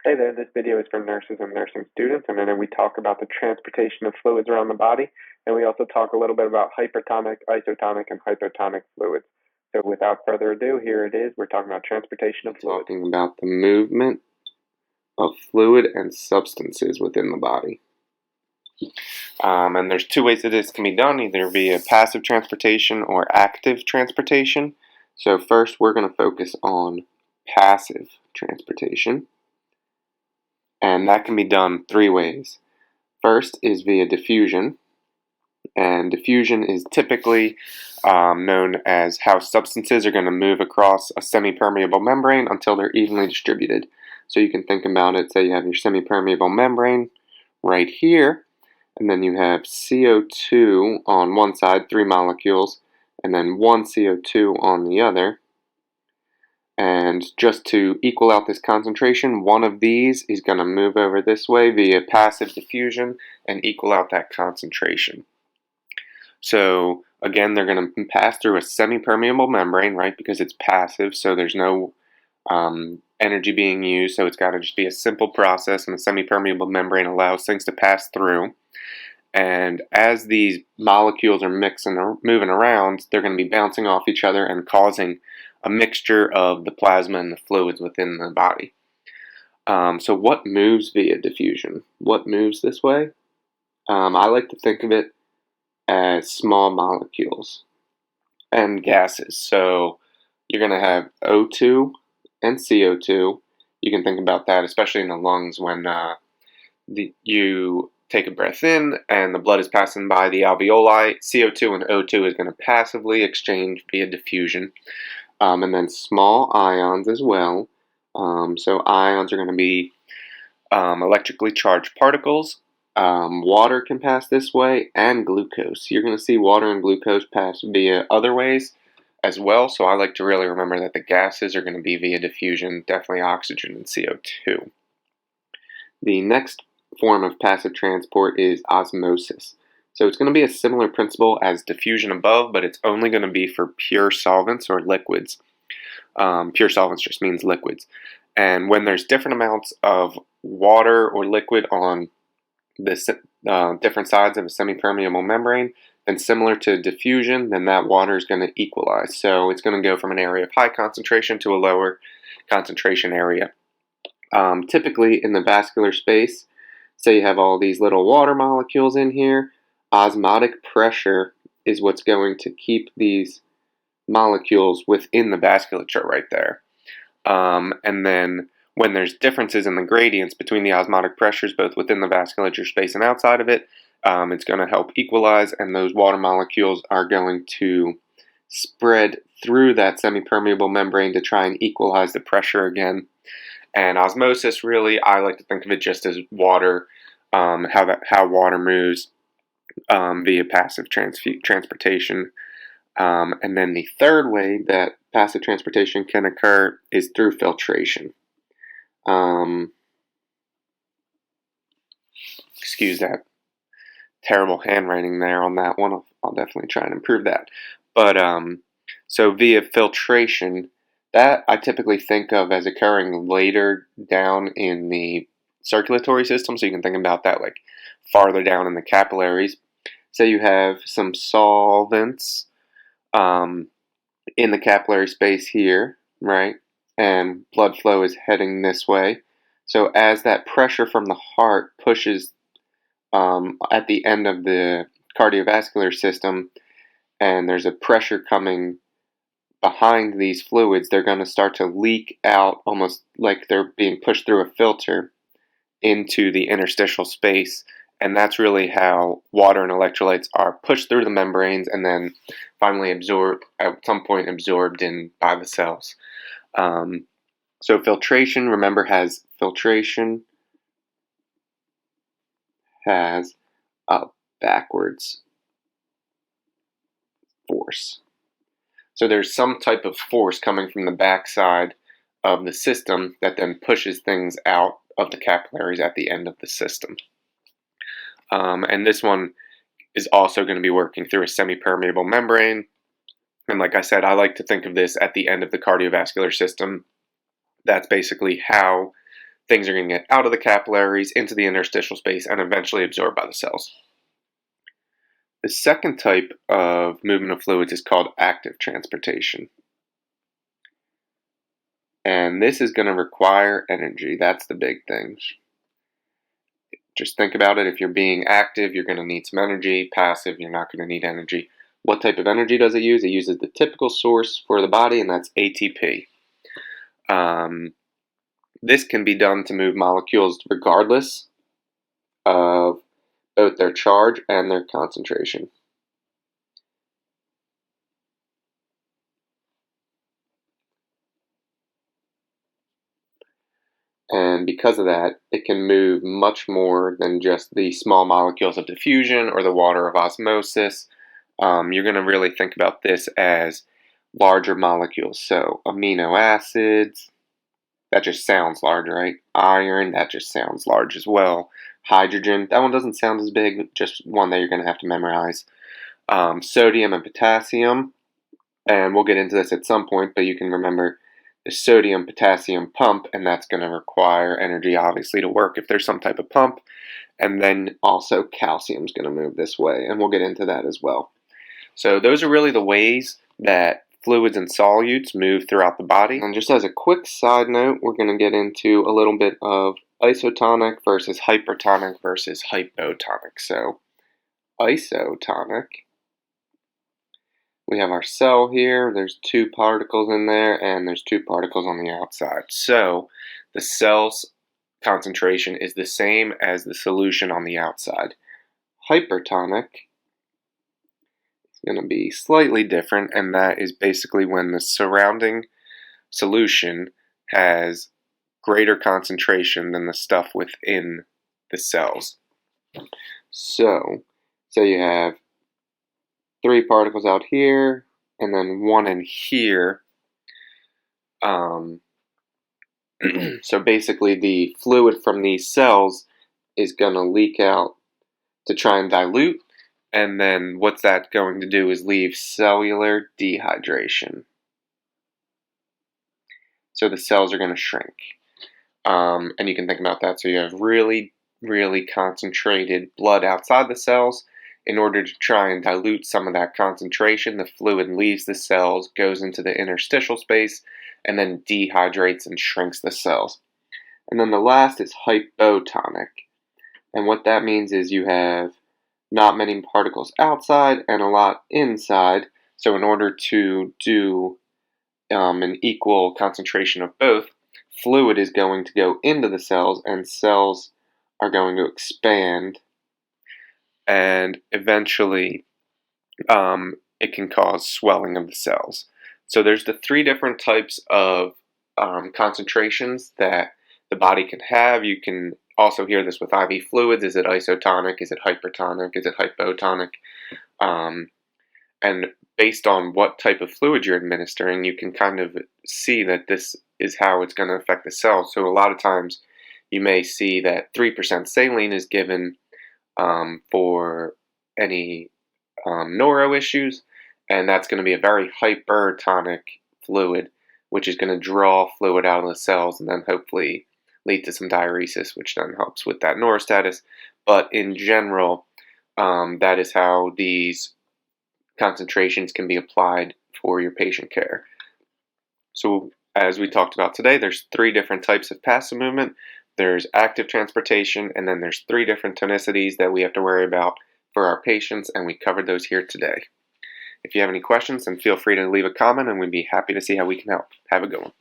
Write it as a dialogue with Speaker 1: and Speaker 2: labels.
Speaker 1: Hey there, this video is for nurses and nursing students, and then we talk about the transportation of fluids around the body, and we also talk a little bit about hypertonic, isotonic, and hypotonic fluids. So without further ado, here it is. We're talking about transportation of fluids.
Speaker 2: Talking about the movement of fluid and substances within the body. And there's two ways that this can be done, either via passive transportation or active transportation. So first we're going to focus on passive transportation. And that can be done three ways. First is via diffusion, and diffusion is typically known as how substances are going to move across a semi-permeable membrane until they're evenly distributed. So you can think about it, say you have your semi-permeable membrane right here, and then you have CO2 on one side, 3 molecules, and then 1 CO2 on the other. And just to equal out this concentration, one of these is going to move over this way via passive diffusion and equal out that concentration. So again, they're going to pass through a semi-permeable membrane, right, because it's passive, so there's no energy being used, so it's got to just be a simple process, and the semi-permeable membrane allows things to pass through. And as these molecules are mixing or moving around, they're going to be bouncing off each other and causing a mixture of the plasma and the fluids within the body. So what moves via diffusion? What moves this way? I like to think of it as small molecules and gases. So you're going to have O2 and CO2. You can think about that, especially in the lungs, when you take a breath in and the blood is passing by the alveoli. CO2 and O2 is going to passively exchange via diffusion. And then small ions as well. So ions are going to be electrically charged particles. Water can pass this way, and glucose. You're going to see water and glucose pass via other ways as well. So I like to really remember that the gases are going to be via diffusion, definitely oxygen and CO2. The next form of passive transport is osmosis. So it's going to be a similar principle as diffusion above, but it's only going to be for pure solvents or liquids. Pure solvents just means liquids. And when there's different amounts of water or liquid on the different sides of a semi-permeable membrane, then similar to diffusion, then that water is going to equalize. So it's going to go from an area of high concentration to a lower concentration area. Typically in the vascular space, say you have all these little water molecules in here, osmotic pressure is what's going to keep these molecules within the vasculature right there. And then when there's differences in the gradients between the osmotic pressures, both within the vasculature space and outside of it, it's going to help equalize, and those water molecules are going to spread through that semi-permeable membrane to try and equalize the pressure again. And osmosis, really, I like to think of it just as water, how water moves via passive transportation. And then the third way that passive transportation can occur is through filtration. Excuse that terrible handwriting there on that one. I'll definitely try and improve that. But so via filtration, that I typically think of as occurring later down in the circulatory system. So you can think about that like farther down in the capillaries. Say you have some solvents in the capillary space here, right? And blood flow is heading this way. So as that pressure from the heart pushes at the end of the cardiovascular system, and there's a pressure coming behind these fluids, they're going to start to leak out almost like they're being pushed through a filter into the interstitial space. And that's really how water and electrolytes are pushed through the membranes and then finally absorbed, at some point absorbed in by the cells. So filtration, remember, has a backwards force. So there's some type of force coming from the backside of the system that then pushes things out of the capillaries at the end of the system. And this one is also going to be working through a semi-permeable membrane. And like I said, I like to think of this at the end of the cardiovascular system. That's basically how things are going to get out of the capillaries into the interstitial space and eventually absorbed by the cells. The second type of movement of fluids is called active transportation. And this is going to require energy. That's the big thing. Just think about it. If you're being active, you're going to need some energy. Passive, you're not going to need energy. What type of energy does it use? It uses the typical source for the body, and that's ATP. This can be done to move molecules regardless of both their charge and their concentration. And because of that, it can move much more than just the small molecules of diffusion or the water of osmosis. You're going to really think about this as larger molecules. So amino acids, that just sounds large, right? Iron, that just sounds large as well. Hydrogen, that one doesn't sound as big, just one that you're going to have to memorize. Sodium and potassium, and we'll get into this at some point, but you can remember the sodium-potassium pump, and that's going to require energy, obviously, to work if there's some type of pump. And then also calcium is going to move this way, and we'll get into that as well. So those are really the ways that fluids and solutes move throughout the body. And just as a quick side note, we're going to get into a little bit of isotonic versus hypertonic versus hypotonic. So isotonic, we have our cell here, there's 2 particles in there, and there's 2 particles on the outside. So the cell's concentration is the same as the solution on the outside. Hypertonic is going to be slightly different, and that is basically when the surrounding solution has greater concentration than the stuff within the cells. So, say you have 3 particles out here, and then 1 in here. So basically the fluid from these cells is going to leak out to try and dilute, and then what's that going to do is leave cellular dehydration. So the cells are going to shrink. And you can think about that. So you have really, really concentrated blood outside the cells. In order to try and dilute some of that concentration, the fluid leaves the cells, goes into the interstitial space, and then dehydrates and shrinks the cells. And then the last is hypotonic. And what that means is you have not many particles outside and a lot inside. So in order to do an equal concentration of both, fluid is going to go into the cells, and cells are going to expand, and eventually it can cause swelling of the cells. So there's the 3 different types of concentrations that the body can have. You can also hear this with IV fluids. Is it isotonic? Is it hypertonic? Is it hypotonic? And based on what type of fluid you're administering, you can kind of see that this is how it's going to affect the cells. So a lot of times you may see that 3% saline is given for any neuro issues, and that's going to be a very hypertonic fluid, which is going to draw fluid out of the cells and then hopefully lead to some diuresis, which then helps with that neurostatus. But in general, that is how these concentrations can be applied for your patient care. So as we talked about today, there's 3 different types of passive movement. There's active transportation, and then there's 3 different tonicities that we have to worry about for our patients, and we covered those here today. If you have any questions, then feel free to leave a comment, and we'd be happy to see how we can help. Have a good one.